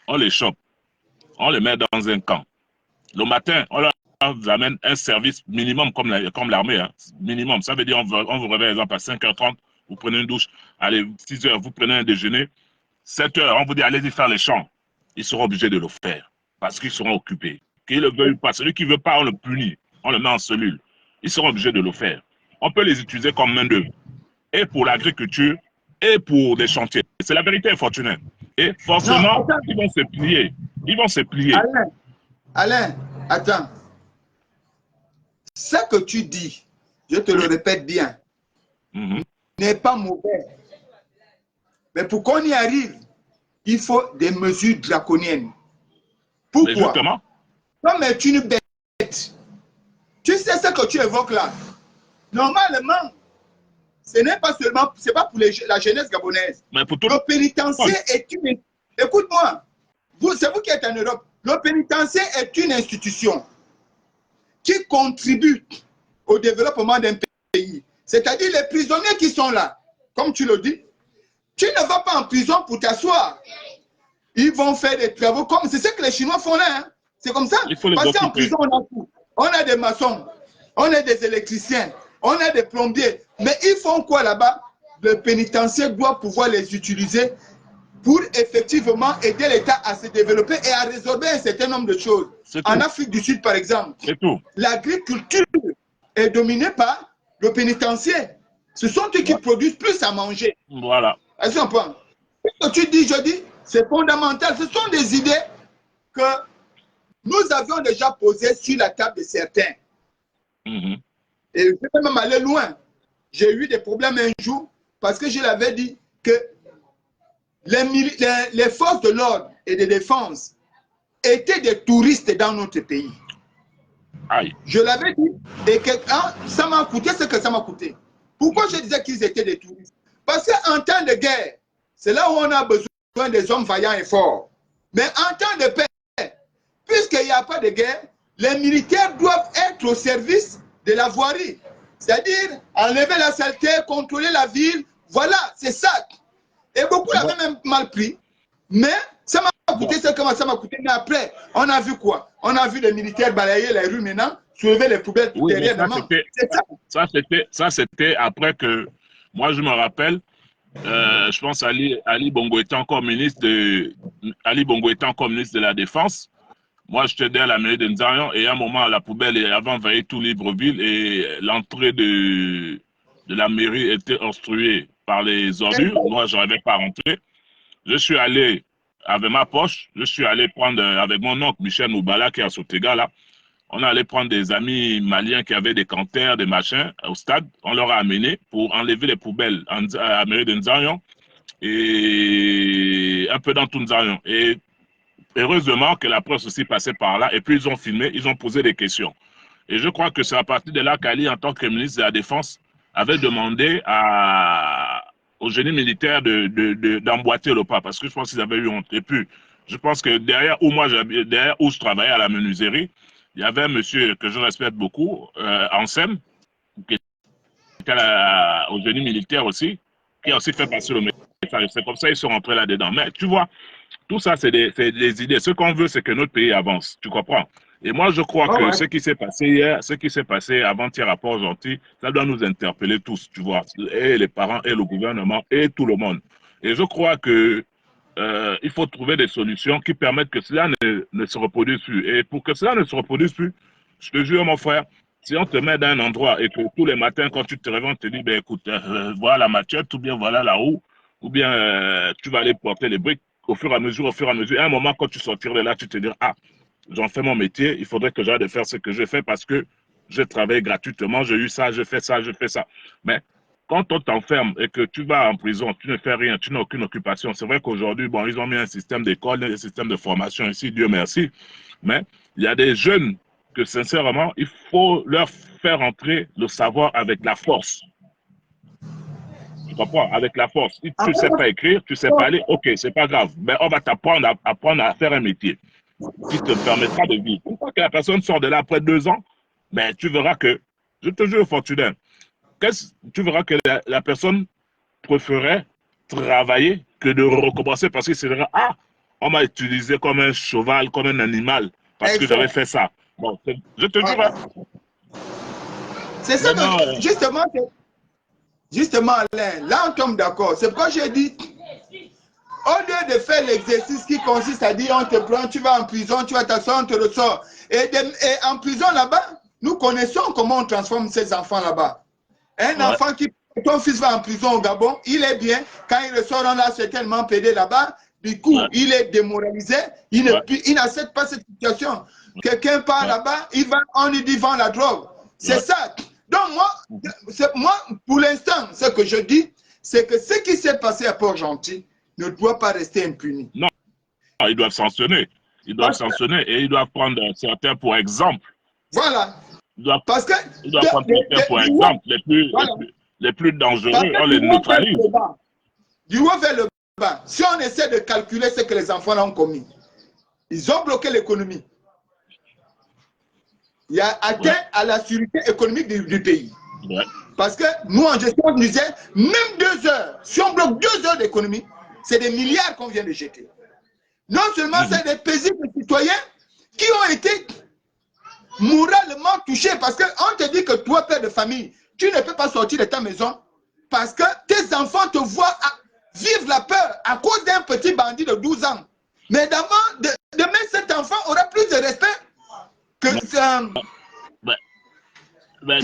on les met dans un camp. Le matin, on leur amène un service minimum comme l'armée. Minimum, ça veut dire on vous réveille, par exemple, à 5h30 vous prenez une douche, allez, 6 heures, vous prenez un déjeuner, 7 heures, on vous dit allez-y faire les champs. Ils seront obligés de le faire parce qu'ils seront occupés. Qu'ils ne le veuillent pas. Celui qui ne veut pas, on le punit. On le met en cellule. Ils seront obligés de le faire. On peut les utiliser comme main-d'œuvre. Et pour l'agriculture, et pour des chantiers. C'est la vérité, Fortuné. Et forcément, Non, ils vont se plier. Ils vont se plier. Alain, attends. Ce que tu dis, je te le répète bien, n'est pas mauvais. Mais pour qu'on y arrive, il faut des mesures draconiennes. Pourquoi? Mais justement. Comme tu es une bête. Tu sais ce que tu évoques là. Normalement, ce n'est pas seulement, c'est pas pour la jeunesse gabonaise. Mais pour tout le pénitencier est une... Écoute-moi, c'est vous qui êtes en Europe. Le pénitencier est une institution qui contribue au développement d'un pays. C'est-à-dire les prisonniers qui sont là, comme tu le dis, tu ne vas pas en prison pour t'asseoir. Ils vont faire des travaux comme... C'est ce que les Chinois font là. Hein. C'est comme ça. Parce qu'en prison, on a tout. On a des maçons, on a des électriciens, on a des plombiers. Mais ils font quoi là-bas? Le pénitencier doit pouvoir les utiliser pour effectivement aider l'État à se développer et à résorber un certain nombre de choses. En Afrique du Sud, par exemple, l'agriculture est dominée par le pénitencier. Ce sont eux qui produisent plus à manger. Voilà. Est-ce qu'on prend? Ce que tu dis, je dis, c'est fondamental. Ce sont des idées que nous avions déjà posées sur la table de certains. Et je peux même aller loin. J'ai eu des problèmes un jour parce que je l'avais dit que les forces de l'ordre et de défense étaient des touristes dans notre pays. Aïe. Je l'avais dit et que ça m'a coûté ce que ça m'a coûté. Pourquoi je disais qu'ils étaient des touristes? Parce qu'en temps de guerre, c'est là où on a besoin des hommes vaillants et forts. Mais en temps de paix, puisqu'il n'y a pas de guerre, les militaires doivent être au service de la voirie. C'est-à-dire enlever la saleté, contrôler la ville. Voilà, c'est ça. Et beaucoup l'avaient même mal pris. Mais ça m'a coûté ce que ça m'a coûté. Mais après, on a vu quoi? On a vu les militaires balayer les rues maintenant, soulever les poubelles derrière la main. Ça, c'était après que, moi je me rappelle, je pense Ali Bongo était encore ministre de la Défense. Moi, j'étais derrière la mairie de Nzarion et à un moment, la poubelle avait envahi tout Libreville et l'entrée de la mairie était obstruée par les ordures. Moi, je n'arrivais pas à rentrer. Je suis allé avec ma poche, je suis allé prendre avec mon oncle Michel Moubala qui est à Sotega là. On est allé prendre des amis maliens qui avaient des canters, des machins au stade. On leur a amené pour enlever les poubelles à la mairie de Nzarion et un peu dans tout Nzarion. Et heureusement que la presse aussi passait par là et puis ils ont filmé, ils ont posé des questions. Et je crois que c'est à partir de là qu'Ali, en tant que ministre de la Défense, avait demandé au génie militaire d'emboîter le pas parce que je pense qu'ils avaient eu honte. Et puis, je pense que derrière où je travaillais à la menuiserie, il y avait un monsieur que je respecte beaucoup, Ansem, qui était au génie militaire aussi, qui a aussi fait passer le message. C'est comme ça qu'ils sont rentrés là-dedans. Mais tu vois, tout ça, c'est des idées. Ce qu'on veut, c'est que notre pays avance. Tu comprends? Et moi, je crois que ce qui s'est passé hier, ce qui s'est passé avant-hier à Port-Gentil, ça doit nous interpeller tous, tu vois, et les parents, et le gouvernement, et tout le monde. Et je crois que il faut trouver des solutions qui permettent que cela ne se reproduise plus. Et pour que cela ne se reproduise plus, je te jure, mon frère, si on te met dans un endroit et que tous les matins, quand tu te réveilles, on te dit, ben, écoute, voilà la machette, ou bien voilà la roue, ou bien tu vas aller porter les briques, au fur et à mesure, à un moment, quand tu sortiras de là, tu te dis, ah, j'en fais mon métier, il faudrait que j'arrête de faire ce que je fais parce que je travaille gratuitement, j'ai eu ça, je fais ça, je fais ça. Mais quand on t'enferme et que tu vas en prison, tu ne fais rien, tu n'as aucune occupation. C'est vrai qu'aujourd'hui, bon, ils ont mis un système d'école, un système de formation ici, Dieu merci. Mais il y a des jeunes que, sincèrement, il faut leur faire entrer le savoir avec la force. Tu comprends? Avec la force. Si tu ne sais pas écrire, tu ne sais pas aller, ok, c'est pas grave. Mais on va t'apprendre à faire un métier qui te permettra de vivre. Une fois que la personne sort de là après 2 ans, ben, tu verras que, je te jure, Fortuné, tu verras que la personne préférait travailler que de recommencer parce que c'est vrai, ah, on m'a utilisé comme un cheval, comme un animal, parce que j'avais fait ça. Bon, je te jure. C'est ça, justement, Justement, Alain, là on tombe d'accord. C'est pourquoi j'ai dit, au lieu de faire l'exercice qui consiste à dire on te prend, tu vas en prison, tu vas t'asseoir, on te ressort. Et en prison là-bas, nous connaissons comment on transforme ces enfants là-bas. Un enfant qui, ton fils va en prison au Gabon, il est bien. Quand il ressort, on l'a certainement pédé là-bas. Du coup, il est démoralisé. Il n'accepte pas cette situation. Quelqu'un part là-bas, on lui dit vend la drogue. C'est ça. Donc moi, pour l'instant, ce que je dis, c'est que ce qui s'est passé à Port-Gentil ne doit pas rester impuni. Non, ils doivent sanctionner. Ils doivent sanctionner et ils doivent prendre certains pour exemple. Voilà. Ils doivent Parce que prendre certains pour exemple. Les plus dangereux, on les neutralise. Du haut vers le bas, si on essaie de calculer ce que les enfants ont commis, ils ont bloqué l'économie. Il a atteint à la sécurité économique du pays. Parce que nous, en gestion de misère, même 2 heures, si on bloque 2 heures d'économie, c'est des milliards qu'on vient de jeter. Non seulement c'est des paisibles citoyens qui ont été moralement touchés parce qu'on te dit que toi, père de famille, tu ne peux pas sortir de ta maison parce que tes enfants te voient vivre la peur à cause d'un petit bandit de 12 ans. Mais demain, cet enfant aura plus de respect que pour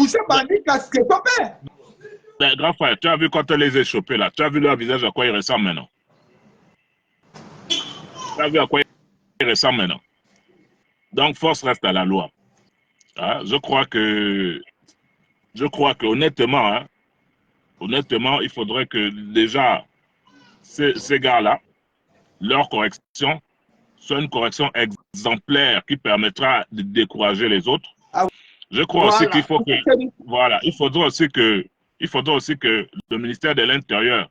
ce bandit que ton père. Grand frère, tu as vu quand on les a chopés là, tu as vu leur visage à quoi ils ressemblent maintenant. Tu as vu à quoi ils ressemblent maintenant. Donc, force reste à la loi. Je crois que honnêtement, honnêtement, il faudrait que déjà ces gars-là, leur correction soit une correction exemplaire qui permettra de décourager les autres. Je crois aussi qu'il faut que, il faudra aussi que le ministère de l'Intérieur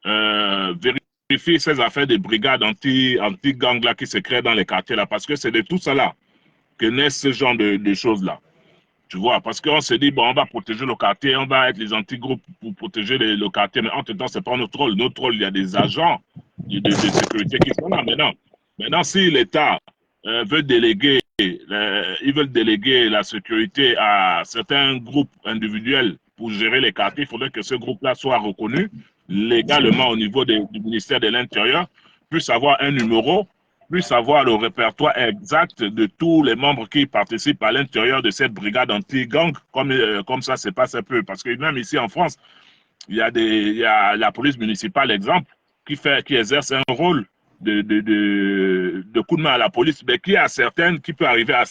vérifie ces affaires de brigades anti-gang là qui se créent dans les quartiers là, parce que c'est de tout ça là que naissent ce genre de choses là. Tu vois, parce qu'on se dit, bon, on va protéger le quartier, on va être les anti-groupes pour protéger le quartier, mais entre temps, ce n'est pas notre rôle. Notre rôle, il y a des agents de sécurité qui sont là. Maintenant si l'État veut déléguer, ils veulent déléguer la sécurité à certains groupes individuels pour gérer les quartiers, il faudrait que ce groupe-là soit reconnu légalement au niveau du ministère de l'Intérieur, puisse avoir un numéro, puisse avoir le répertoire exact de tous les membres qui participent à l'intérieur de cette brigade anti-gang, comme ça se passe un peu. Parce que même ici en France, il y a la police municipale, exemple, qui exerce un rôle de coup de main à la police, mais qui peut arriver à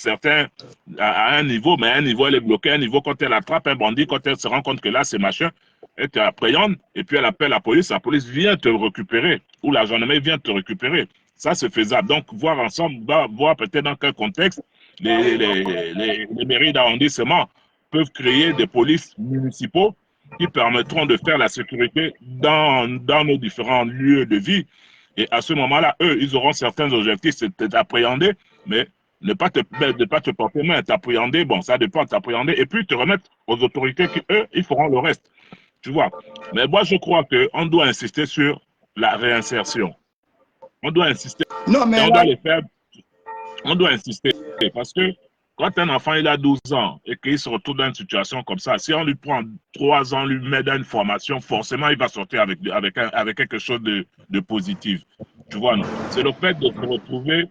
un niveau, mais un niveau elle est bloquée, un niveau quand elle attrape un bandit, quand elle se rend compte que là c'est machin, elle t'appréhende, et puis elle appelle la police vient te récupérer, ou la gendarmerie vient te récupérer. Ça, c'est faisable. Donc, voir ensemble, voir peut-être dans quel contexte les mairies d'arrondissement peuvent créer des polices municipaux qui permettront de faire la sécurité dans nos différents lieux de vie. Et à ce moment-là, eux, ils auront certains objectifs, c'est t'appréhender, mais ne pas te porter main, t'appréhender, bon, ça dépend, t'appréhender, et puis te remettre aux autorités qui, eux, ils feront le reste. Tu vois. Mais moi, je crois qu'on doit insister sur la réinsertion. On doit insister. Non, mais on doit insister parce que quand un enfant il a 12 ans et qu'il se retrouve dans une situation comme ça, si on lui prend 3 ans, lui met dans une formation, forcément il va sortir avec quelque chose de positif. Tu vois, non? C'est le fait de se retrouver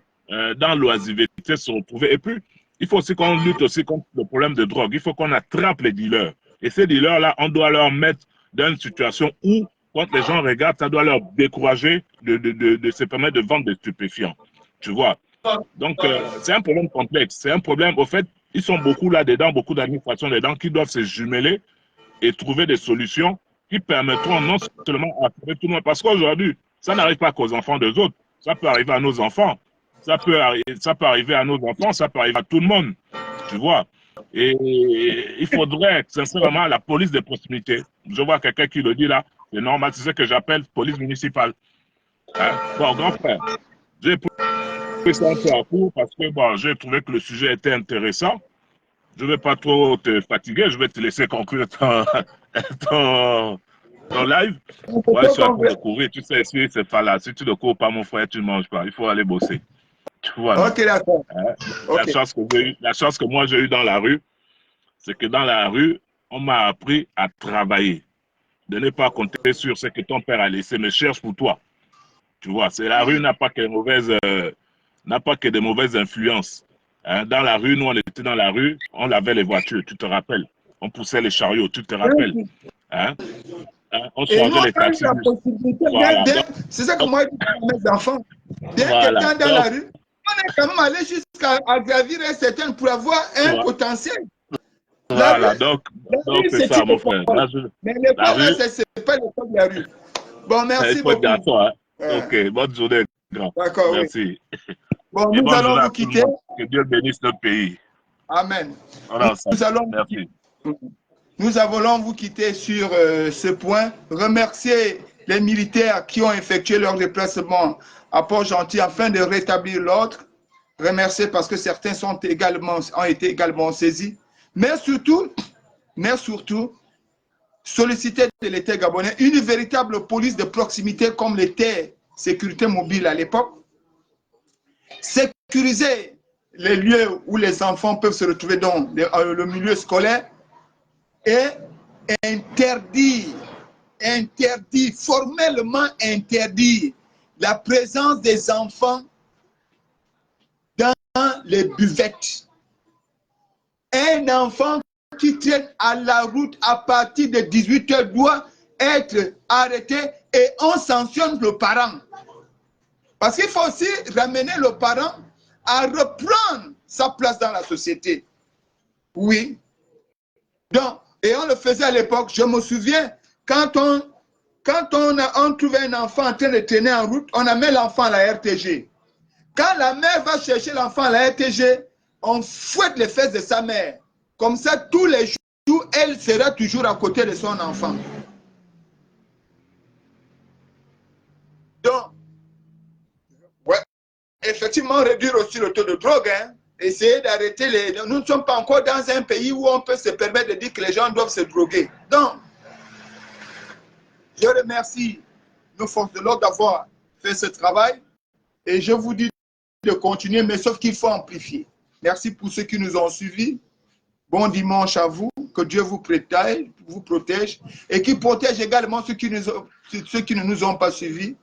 dans l'oisiveté, se retrouver. Et puis, il faut aussi qu'on lutte aussi contre le problème de drogue. Il faut qu'on attrape les dealers. Et ces dealers-là, on doit leur mettre dans une situation où quand les gens regardent, ça doit leur décourager de se permettre de vendre des stupéfiants. Tu vois. Donc, c'est un problème complexe. C'est un problème, au fait, ils sont beaucoup là-dedans, beaucoup d'administrations là-dedans qui doivent se jumeler et trouver des solutions qui permettront non seulement à tout le monde, parce qu'aujourd'hui, ça n'arrive pas qu'aux enfants des autres. Ça peut arriver à nos enfants. Ça peut arriver à nos enfants, ça peut arriver à tout le monde. Tu vois. Et il faudrait, sincèrement, la police de proximité. Je vois quelqu'un qui le dit là. C'est normal, c'est ce que j'appelle police municipale. Hein? Bon, grand frère, j'ai pris ça un peu à court parce que bon, j'ai trouvé que le sujet était intéressant. Je ne vais pas trop te fatiguer, je vais te laisser conclure ton live. Ouais, je suis en train de courir, tu sais, si c'est pas là. Si tu ne cours pas, mon frère, tu ne manges pas. Il faut aller bosser. Tu vois, ok, d'accord. La chance que moi j'ai eue dans la rue, c'est que dans la rue, on m'a appris à travailler. de ne pas compter sur ce que ton père a laissé, mais cherche pour toi. Tu vois, c'est la rue n'a pas que de mauvaises influences. Hein, dans la rue, nous, on était dans la rue, on lavait les voitures, tu te rappelles. On poussait les chariots, tu te rappelles. Hein? Hein, on Et nous, changeait les on a eu taxis. la possibilité Voilà. c'est ça que moi, je dis à mes enfants, d'être Voilà. quelqu'un dans la rue, on est quand même allé jusqu'à gravir un certain pour avoir un potentiel. Voilà, La donc rue, c'est c'est ça, une mon école. frère. Là, Mais la l'école, là, rue, c'est pas l'école de la rue. Bon, il merci faut être beaucoup. garçon. Hein? Ok, bonne journée, grand. D'accord, oui. Merci. Bon, Et nous bonne allons journée vous à tout le quitter. monde. Que Dieu bénisse notre pays. Amen. Voilà, ça. Nous allons Merci. Nous allons vous quitter sur ce point. Remercier les militaires qui ont effectué leur déplacement à Port-Gentil afin de rétablir l'ordre. Remercier parce que certains ont été également saisis. Mais surtout, solliciter de l'État gabonais une véritable police de proximité comme l'était Sécurité Mobile à l'époque. Sécuriser les lieux où les enfants peuvent se retrouver dans le milieu scolaire et formellement interdire la présence des enfants dans les buvettes. Un enfant qui traîne à la route à partir de 18 h doit être arrêté et on sanctionne le parent. Parce qu'il faut aussi ramener le parent à reprendre sa place dans la société. Oui. Donc, et on le faisait à l'époque, je me souviens, quand on trouve un enfant en train de traîner en route, on amène l'enfant à la RTG. Quand la mère va chercher l'enfant à la RTG, on fouette les fesses de sa mère. Comme ça, tous les jours, elle sera toujours à côté de son enfant. Donc, ouais, effectivement, réduire aussi le taux de drogue, hein. Essayer d'arrêter les... Nous ne sommes pas encore dans un pays où on peut se permettre de dire que les gens doivent se droguer. Donc, je remercie nos forces de l'ordre d'avoir fait ce travail et je vous dis de continuer, mais sauf qu'il faut amplifier. Merci pour ceux qui nous ont suivis. Bon dimanche à vous. Que Dieu vous protège et qui protège également ceux qui ne nous ont pas suivis.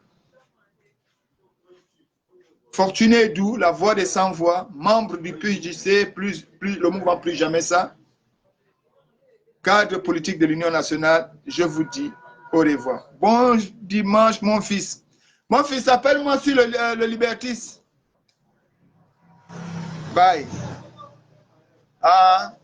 Fortuné Doux, la voix des sans-voix, membre du PJC, le mouvement Plus Jamais Ça, cadre politique de l'Union nationale, je vous dis au revoir. Bon dimanche, mon fils. Mon fils, appelle-moi sur le Libertis. Bye. Ah.